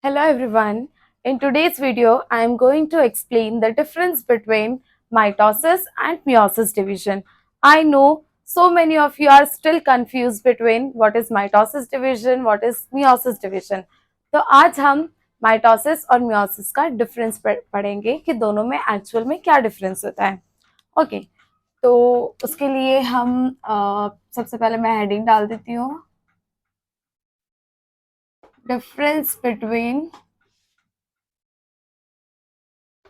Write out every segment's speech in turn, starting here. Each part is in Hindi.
Hello everyone. In today's video, I am going to explain the difference between mitosis and meiosis division. I know so many of you are still confused between what is mitosis division, what is meiosis division. तो आज हम माइटोसिस और मियोसिस का डिफरेंस पढ़ेंगे कि दोनों में एक्चुअल में क्या डिफरेंस होता है. ओके तो उसके लिए हम सबसे पहले मैं हेडिंग डाल देती हूँ. Difference between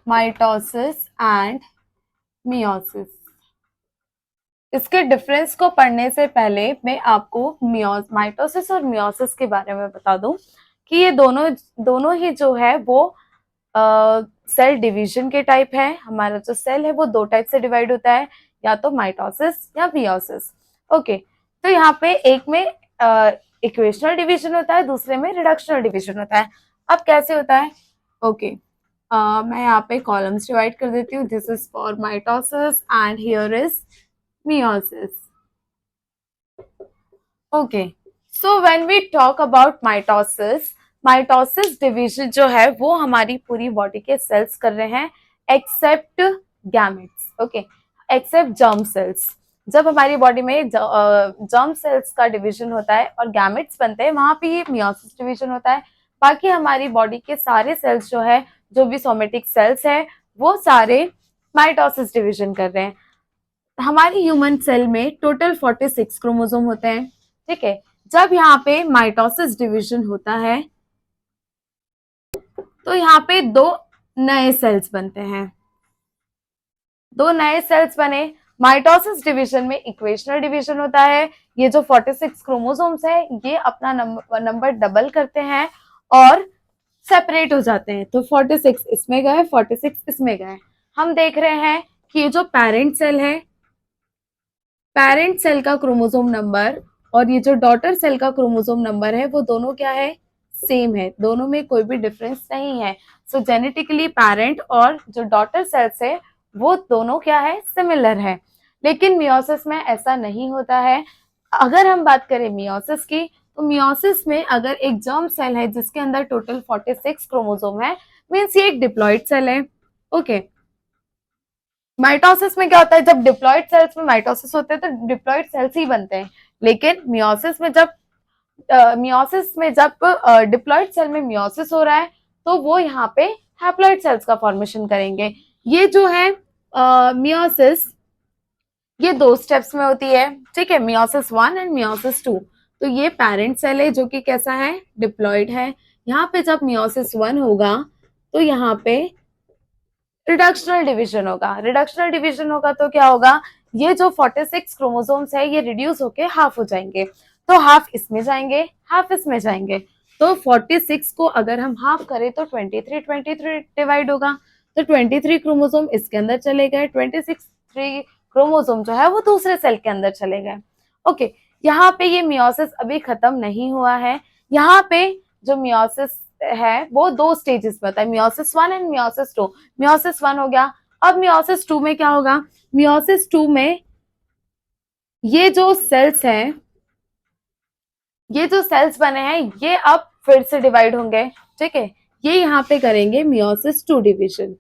mitosis and meiosis. इसके डिफरेंस को पढ़ने से पहले मैं आपको माइटोसिस और मियोसिस के बारे में बता दूं कि ये दोनों ही जो है वो सेल डिवीजन के टाइप है. हमारा जो सेल है वो दो टाइप से डिवाइड होता है, या तो माइटोसिस या मियोसिस. ओके, तो यहाँ पे एक में इक्वेशनल डिवीजन होता है, दूसरे में रिडक्शनल डिवीजन होता है. अब कैसे होता है? ओके, मैं यहाँ पे कॉलम्स डिवाइड कर देती हूँ. This is for mitosis and here is meiosis. Okay, so when we talk about mitosis division जो है वो हमारी पूरी बॉडी के सेल्स कर रहे हैं except gametes. Okay, except germ cells. जब हमारी बॉडी में जर्म सेल्स का डिवीजन होता है और गैमेट्स बनते हैं, वहां पे ये मियोसिस डिवीजन होता है. बाकी हमारी बॉडी के सारे सेल्स जो है, जो भी सोमेटिक सेल्स है, वो सारे माइटोसिस डिवीजन कर रहे हैं. हमारी ह्यूमन सेल में टोटल 46 क्रोमोसोम होते हैं. ठीक है, जब यहाँ पे माइटोसिस डिवीजन होता है तो यहाँ पे दो नए सेल्स बनते हैं. दो नए सेल्स बने. माइटोसिस डिवीजन में इक्वेशनल डिवीजन होता है. ये जो 46 क्रोमोसोम्स है ये अपना नंबर डबल करते हैं और सेपरेट हो जाते हैं. तो 46 इसमें गए, 46 इसमें गए. हम देख रहे हैं कि ये जो पेरेंट सेल है, पेरेंट सेल का क्रोमोसोम नंबर और ये जो डॉटर सेल का क्रोमोसोम नंबर है वो दोनों क्या है? सेम है. दोनों में कोई भी डिफरेंस नहीं है. सो जेनेटिकली पेरेंट और जो डॉटर सेल्स है वो दोनों क्या है? सिमिलर है. लेकिन मियोसिस में ऐसा नहीं होता है. अगर हम बात करें मियोसिस की, तो मियोसिस में अगर एक जर्म सेल है जिसके अंदर टोटल 46 क्रोमोसोम है, मीन्स ये एक डिप्लॉइड सेल है. ओके, माइटोसिस में क्या होता है? जब डिप्लॉइड सेल्स में माइटोसिस होते हैं तो डिप्लॉइड सेल्स ही बनते हैं. लेकिन मियोसिस में जब डिप्लॉइड सेल में मियोसिस हो रहा है तो वो यहाँ पे हैप्लॉइड सेल्स का फॉर्मेशन करेंगे. ये जो है मियोसिस, ये दो स्टेप्स में होती है. ठीक है, मियोसिस 1 एंड मियोसिस 2. तो ये पेरेंट सेल है जो कि कैसा है? डिप्लॉइड है. यहाँ पे जब मियोसिस 1 होगा तो यहाँ पे रिडक्शनल डिवीजन होगा. रिडक्शनल डिवीजन होगा तो क्या होगा? ये जो 46 क्रोमोसोम्स है ये रिड्यूस होके हाफ हो जाएंगे. तो हाफ इसमें जाएंगे, हाफ इसमें जाएंगे. तो 46 को अगर हम हाफ करें तो 23 डिवाइड होगा. तो 23 क्रोमोसोम इसके अंदर चले गए, 26 क्रोमोसोम जो है वो दूसरे सेल के अंदर चले गए. ओके, यहाँ पे ये मियोसिस अभी खत्म नहीं हुआ है. यहाँ पे जो मियोसिस है वो दो स्टेजेस में होता है, मियोसिस 1 एंड मियोसिस 2. मियोसिस 1 हो गया. अब मियोसिस 2 में क्या होगा? मियोसिस 2 में ये जो सेल्स हैं, ये जो सेल्स बने हैं ये अब फिर से डिवाइड होंगे. ठीक है, ये यहाँ पे करेंगे मियोसिस 2 डिवीजन.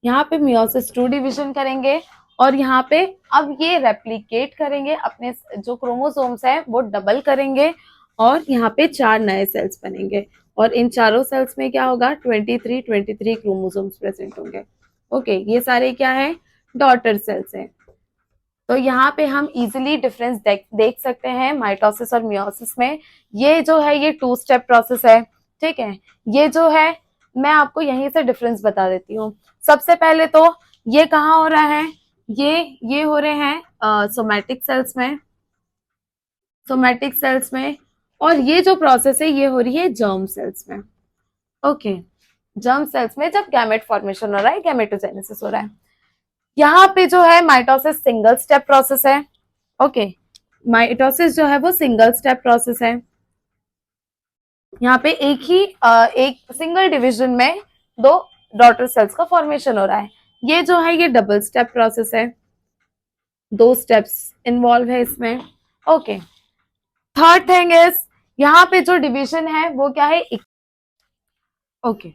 यहाँ पे मियोसिस 2 डिवीजन करेंगे और यहाँ पे अब ये रेप्लिकेट करेंगे, अपने जो क्रोमोसोम्स है वो डबल करेंगे और यहाँ पे 4 नए सेल्स बनेंगे. और इन चारों सेल्स में क्या होगा? 23 क्रोमोसोम्स प्रेजेंट होंगे. ओके, ये सारे क्या है? डॉटर सेल्स हैं. तो यहाँ पे हम इजिली डिफरेंस देख सकते हैं माइटोसिस और मियोसिस में. ये जो है ये 2 स्टेप प्रोसेस है. ठीक है, ये जो है मैं आपको यहीं से डिफरेंस बता देती हूँ. सबसे पहले तो ये कहाँ हो रहा है? ये हो रहे हैं सोमैटिक सेल्स में, सोमैटिक सेल्स में. और ये जो प्रोसेस है ये हो रही है जर्म सेल्स में. ओके, जर्म सेल्स में जब गैमेट फॉर्मेशन हो रहा है, गैमेटोजेनेसिस हो रहा है. यहाँ पे जो है माइटोसिस सिंगल स्टेप प्रोसेस है. ओके, माइटोसिस जो है वो सिंगल स्टेप प्रोसेस है. यहाँ पे एक सिंगल डिवीजन में दो डॉटर सेल्स का फॉर्मेशन हो रहा है. ये जो है ये डबल स्टेप प्रोसेस है. दो स्टेप्स इन्वॉल्व है इसमें. ओके, थर्ड थिंग इज यहाँ पे जो डिवीजन है वो क्या है? ओके,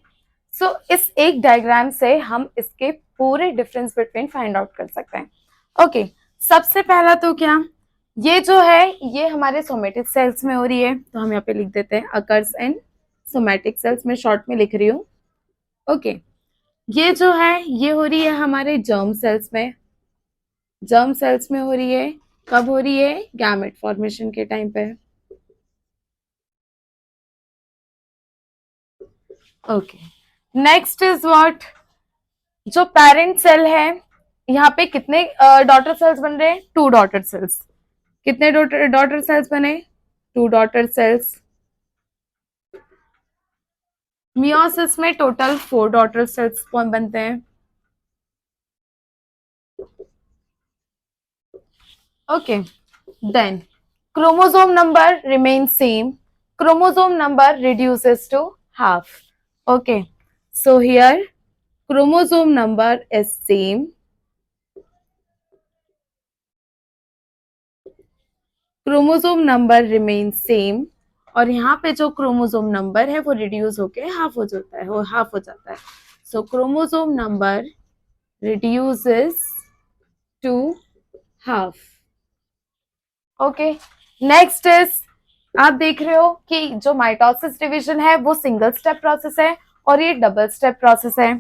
सो इस एक डायग्राम से हम इसके पूरे डिफरेंस बिटवीन फाइंड आउट कर सकते हैं। ओके, सबसे पहला तो क्या, ये जो है ये हमारे सोमेटिक सेल्स में हो रही है, तो हम यहाँ पे लिख देते हैं अकर्स इन सोमेटिक सेल्स, में शॉर्ट में लिख रही हूँ। ओके, ये जो है ये हो रही है हमारे जर्म सेल्स में, जर्म सेल्स में हो रही है, कब हो रही है, गैमेट फॉर्मेशन के टाइम पे। ओके, नेक्स्ट इज व्हाट, जो पेरेंट सेल है, यहाँ पे कितने डॉटर सेल्स बन रहे हैं, 2 डॉटर सेल्स। कितने डॉटर सेल्स बने, 2 डॉटर सेल्स। मियोसिस में टोटल 4 डॉटर सेल्स बनते हैं। Okay, then chromosome number remains same, chromosome number reduces to half. Okay, so here chromosome number is same, chromosome number remain same, और यहाँ पे जो क्रोमोसोम नंबर है वो रिड्यूस होके हाफ हो जाता है, हाफ हो जाता है। So chromosome number reduces to half. Okay, next is, आप देख रहे हो कि जो माइटोसिस डिवीजन है वो सिंगल स्टेप प्रोसेस है और ये डबल स्टेप प्रोसेस है।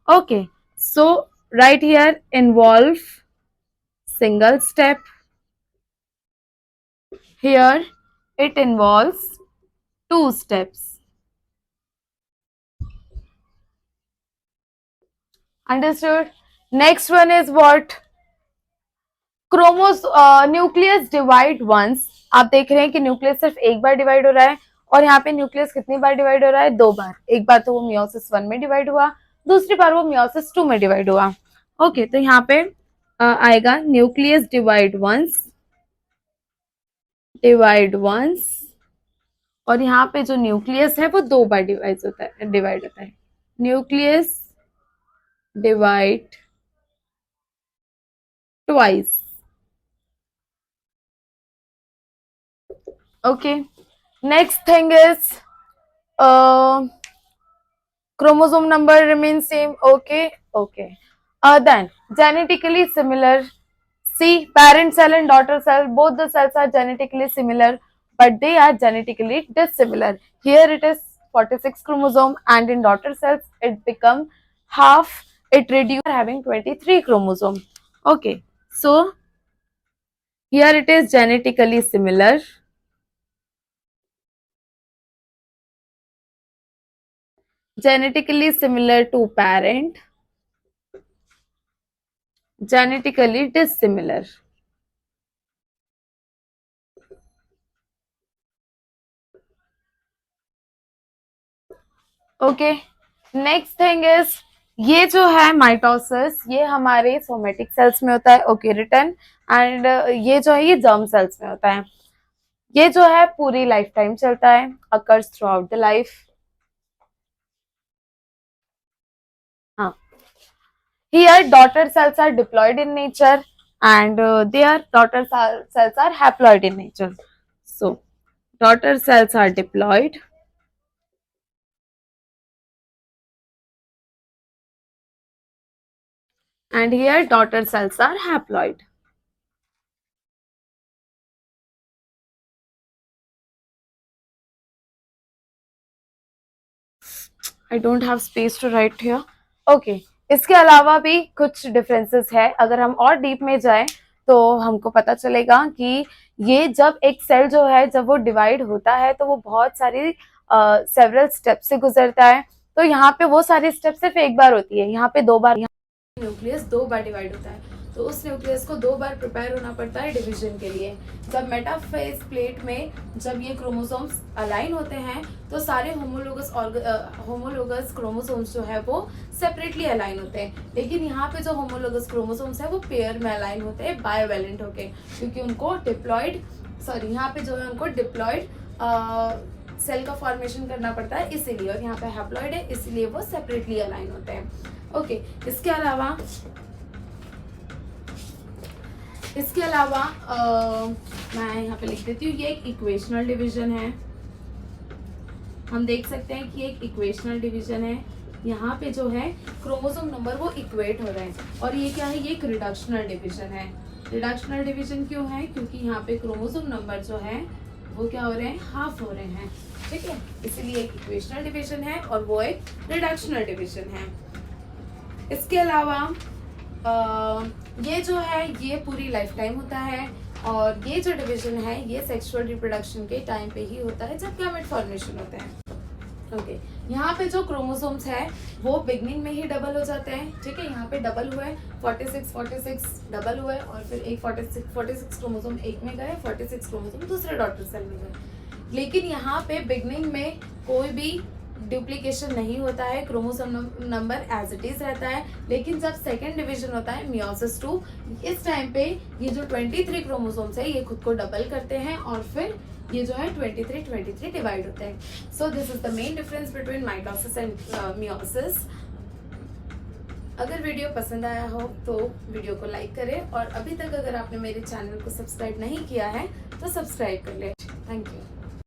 Okay, so right here involve single step, here it involves 2 steps. Understood? Next one is what? Nucleus divide once. आप देख रहे हैं कि न्यूक्लियस सिर्फ एक बार डिवाइड हो रहा है, और यहाँ पे न्यूक्लियस कितनी बार डिवाइड हो रहा है, 2 बार। एक बार तो वो मियोसिस 1 में डिवाइड हुआ, दूसरी बार वो मियोसिस 2 में डिवाइड हुआ। ओके, तो यहाँ पे आएगा nucleus divide once, divide once, और यहाँ पे जो न्यूक्लियस है वो 2 बार डिवाइड होता है। Nucleus divide twice. Okay, next thing is chromosome number remains same. Okay, then genetically similar. See, parent cell and daughter cell, both the cells are genetically similar, but they are genetically dissimilar. Here it is 46 chromosome, and in daughter cells it become half, it reduce having 23 chromosome. Okay, so here it is genetically similar, genetically similar to parent, genetically dissimilar. Okay, next thing is, ये जो है माइटोसिस ये हमारे सोमेटिक सेल्स में होता है। ओके, रिटर्न, एंड ये जो है ये जर्म सेल्स में होता है। ये जो है पूरी लाइफ टाइम चलता है, occurs throughout the life. हाँ, here daughter cells are deployed in nature, and their daughter cells are haploid in nature. So daughter cells are diploid, and here daughter cells are haploid. I don't have space to write here. Okay, इसके अलावा भी कुछ डिफरेंसेस है। अगर हम और डीप में जाएं तो हमको पता चलेगा कि ये जब एक सेल जो है जब वो डिवाइड होता है तो वो बहुत सारी सेवरल स्टेप से गुजरता है। तो यहाँ पे वो सारी स्टेप सिर्फ एक बार होती है, यहाँ पे 2 बार, न्यूक्लियस 2 बार डिवाइड होता है, तो उस न्यूक्लियस को 2 बार प्रिपेयर होना पड़ता है डिवीजन के लिए। जब मेटाफेज प्लेट में जब ये क्रोमोसोम्स अलाइन होते हैं तो सारे होमोलोगस क्रोमोसोम्स जो है वो सेपरेटली अलाइन होते हैं, लेकिन यहाँ पे जो होमोलोगस क्रोमोसोम्स है वो पेयर में अलाइन होते हैं बायोवैलेंट होके, क्योंकि उनको यहाँ पे जो है उनको डिप्लॉयड सेल का फॉर्मेशन करना पड़ता है इसीलिए, और यहाँ पे हैप्लॉइड है इसीलिए वो सेपरेटली अलाइन होते हैं। ओके, इसके अलावा मैं यहाँ पे लिख देती हूँ, ये एक इक्वेशनल डिवीजन है। हम देख सकते हैं कि एक इक्वेशनल डिवीजन है, यहाँ पे जो है क्रोमोसोम नंबर वो इक्वेट हो रहे हैं, और ये क्या है, ये एक रिडक्शनल डिवीजन है। रिडक्शनल डिवीजन क्यों है, क्योंकि यहाँ पे क्रोमोसोम नंबर जो है वो क्या हो रहे हैं, हाफ हो रहे हैं, ठीक है, इसीलिए एक इक्वेशनल डिवीजन है और वो एक रिडक्शनल डिवीजन है। इसके अलावा ये जो है ये पूरी लाइफ टाइम होता है, और ये जो डिवीजन है ये सेक्सुअल रिप्रोडक्शन के टाइम पे ही होता है जब गैमेट फॉर्मेशन होते हैं। ओके, यहाँ पे जो क्रोमोसोम्स है वो बिगनिंग में ही डबल हो जाते हैं, ठीक है, यहाँ पे डबल हुए 46 डबल हुए, और फिर एक 46 क्रोमोसोम एक में गए, 46 क्रोमोसोम दूसरे डॉटर सेल में गए। लेकिन यहाँ पे बिगनिंग में कोई भी डुप्लीकेशन नहीं होता है, chromosome number as it is रहता है। लेकिन जब सेकेंड डिवीजन होता है मियोसिस 2, इस टाइम पे ये जो 23 क्रोमोसोम्स है ये खुद को डबल करते हैं, और फिर ये जो है 23 डिवाइड होते हैं। So this is the main difference between mitosis and meiosis. अगर वीडियो पसंद आया हो तो वीडियो को लाइक करें, और अभी तक अगर आपने मेरे चैनल को सब्सक्राइब नहीं किया है तो सब्सक्राइब कर लें। Thank you.